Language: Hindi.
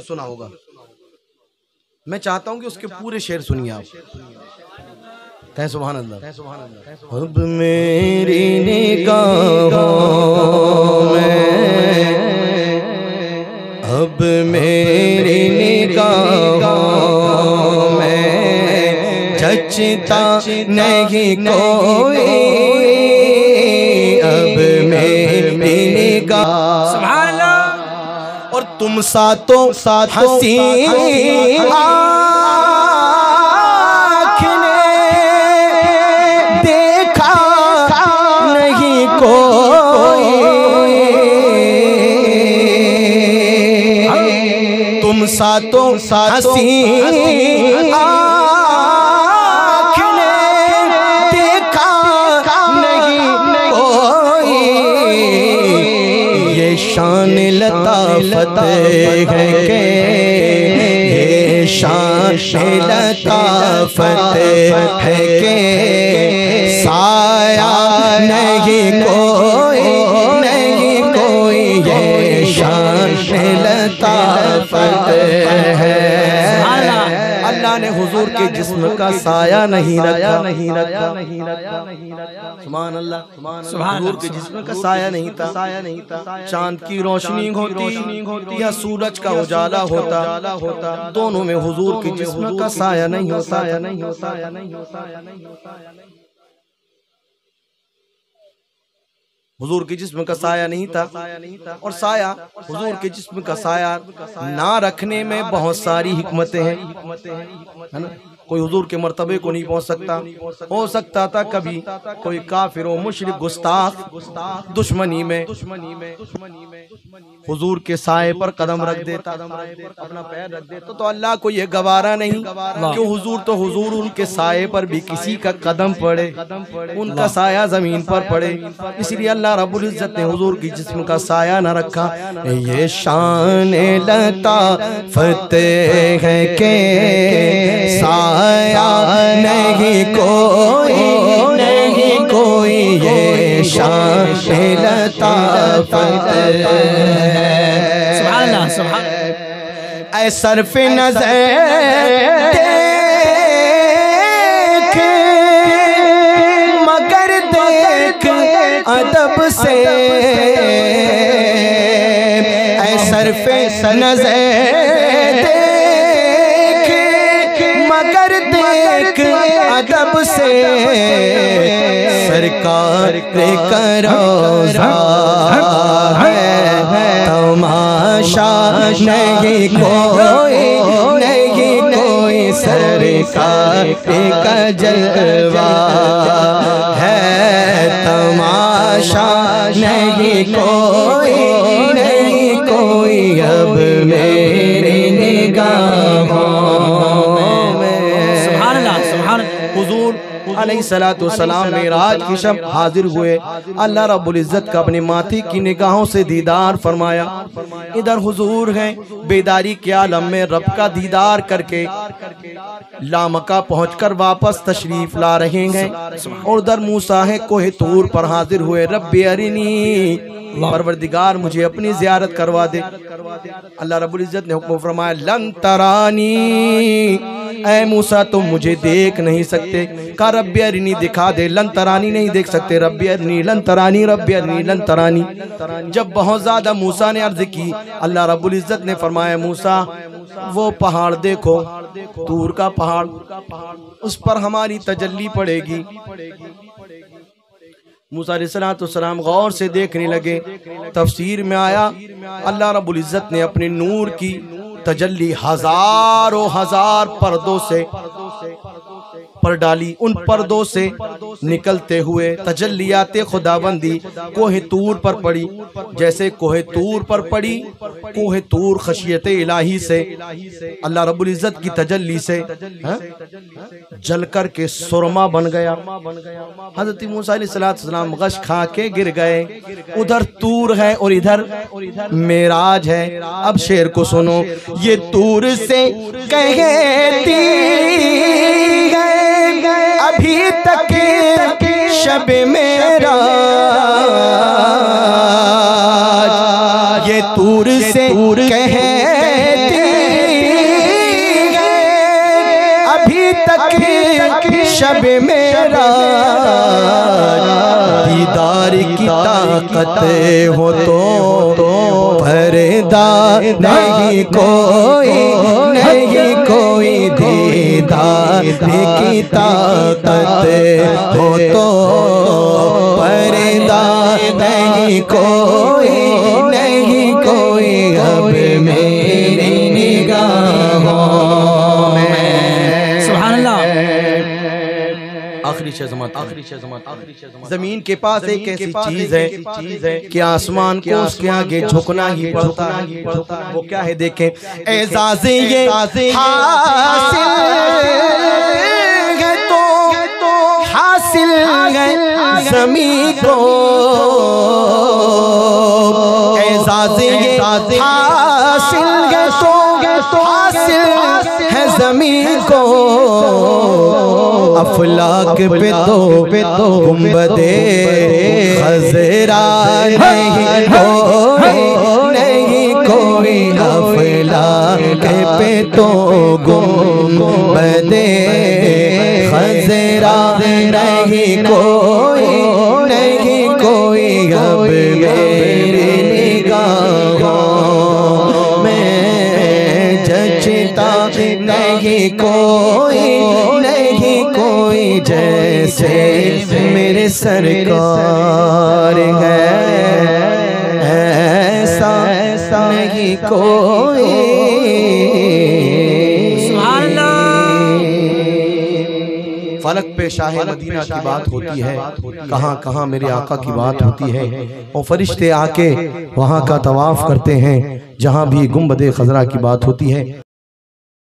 सुना होगा। मैं चाहता हूं कि उसके पूरे शेर सुनिए आप। कहें सुभान अल्लाह। अब मेरी निगाहों में, अब मेरी निगाहों में जचता नहीं कोई, अब मेरी निगाह। सुभान अल्लाह। और तुम सातों हंसी आँख ने देखा नहीं कोई, तुम सातों हंसी आँख ने देखा नहीं कोई, ये शान लताफत है के, ये शान लताफत है के, साया नहीं कोई, नहीं कोई, ये शान लताफत है। अल्लाह ने हुजूर के जिस्म का साया नहीं रखा, नहीं रखा, नहीं रखा। सुभान अल्लाह। हुजूर के जिस्म का साया नहीं था, साया नहीं था। चांद की रोशनी होती या सूरज का उजाला होता, दोनों में हुजूर के जिस्म का साया नहीं होता, नहीं होता, नहीं होता। हुजूर के जिस्म का साया नहीं था। और साया, हुजूर के जिस्म का साया ना रखने में बहुत सारी हिकमतें हैं, है ना। कोई हुजूर के मर्तबे को नहीं पहुंच सकता। हो सकता था कभी कोई काफिर व मुशरिक गुस्ताख दुश्मनी में हुजूर के साए पर कदम रख देता, अपना पैर रख देता, तो अल्लाह को ये गवारा नहीं कि हुजूर तो हुजूर उनके साए पर भी किसी का कदम पड़े, उनका साया जमीन पर पड़े। इसलिए अल्लाह रब्बुल इज्जत ने हुजूर की जिस्म का साया न रखा। ये शान लताफत है के साया नहीं कोई, नहीं कोई, ये शान लताफत है। सुभान अल्लाह, सुभान अल्लाह। ऐ सरफ़े नज़र देख मगर देख अदब से, ऐ सरफ़े नज़र मगर देख अदब से, सरकार का रोज़ा है, तमाशा नहीं कोई, नहीं कोई, सरकार का जलवा है, तमाशा नहीं कोई, नहीं कोई, अब मेरी निगाहों में। हुजूर अलैहिस्सलातु वस्सलाम मेराज की शब हाजिर हुए। अल्लाह रब्बुल इज्जत का अपने माथे की निगाहों से दीदार फरमाया। इधर हुजूर हैं बेदारी के आलम में, रब का दीदार करके लामका पहुंचकर वापस तशरीफ ला रहे हैं। और उधर मूसा है कोहे तूर पर हाजिर हुए। रब्बी अरिनी, परवरदिगार मुझे अपनी ज़ियारत करवा दे। अल्लाह रब्बुल इज्जत ने हुक्म फरमाया लन तरानी, ऐ मूसा तुम मुझे देख नहीं सकते। कहा रब्बी अरिनी दिखा दे। लन तरानी नहीं देख सकते, रब्बी अरिनी लन तरानी, रब्बी अरिनी लन तरानी। जब बहुत ज्यादा मूसा ने अर्ज की, अल्लाह रब्बुल इज्जत ने फरमाया मूसा वो पहाड़ देखो, तूर का पहाड़, उस पर हमारी तजल्ली पड़ेगी। मूसा अलैहिस्सलाम गौर से देखने लगे। तफसीर में आया अल्लाह रब्बुल इज्जत ने अपने नूर की तजल्ली हजारों हजार पर्दों से पर डाली। उन पर्दों से निकलते हुए तजल्लियाते खुदाबंदी कोहे तूर पर पड़ी। जैसे कोहे तूर पर पड़ी, कोहे तूर खशियते इलाही से, अल्लाह रब्बुल इज्जत की तजल्ली से जल कर के सुरमा बन गया। हजरत मूसा अलैहिस्सलाम गश खा के गिर गए। उधर तूर है और इधर मेराज है। अब शेर को सुनो। ये तूर से कहती है अभी तक शब मेराज, ये तूर से कहती शब मेरा दीदार की ताकत हो तो पर्दा नहीं कोई दीदार की ताकत हो तो पर्दा नहीं कोई अब मेरी निगाहों में। सुभान अल्लाह। आखिरी शेज़मात जमीन के पास एक ऐसी चीज है कि आसमान को उसके आगे झुकना ही पड़ता है। वो क्या है देखें, एजाज़ ये हासिल है तो हासिल है ज़मीन को, एजाज़ ये हासिल है तो हासिल है ज़मीन को। अफलाक पे तो गुंबदे खज़रा नहीं कोई अफलाक पे तो गुंबदे खज़रा नहीं कोई अब मेरी निगाहों में जचता नहीं कोई जैसे मेरे सरकार है, ऐसा नहीं कोई। फलक पे शाह मदीना की बात होती है, कहाँ कहाँ मेरे आका की बात होती है, और फरिश्ते आके वहाँ का तवाफ करते हैं जहाँ भी गुंबदे खज़रा की बात होती है।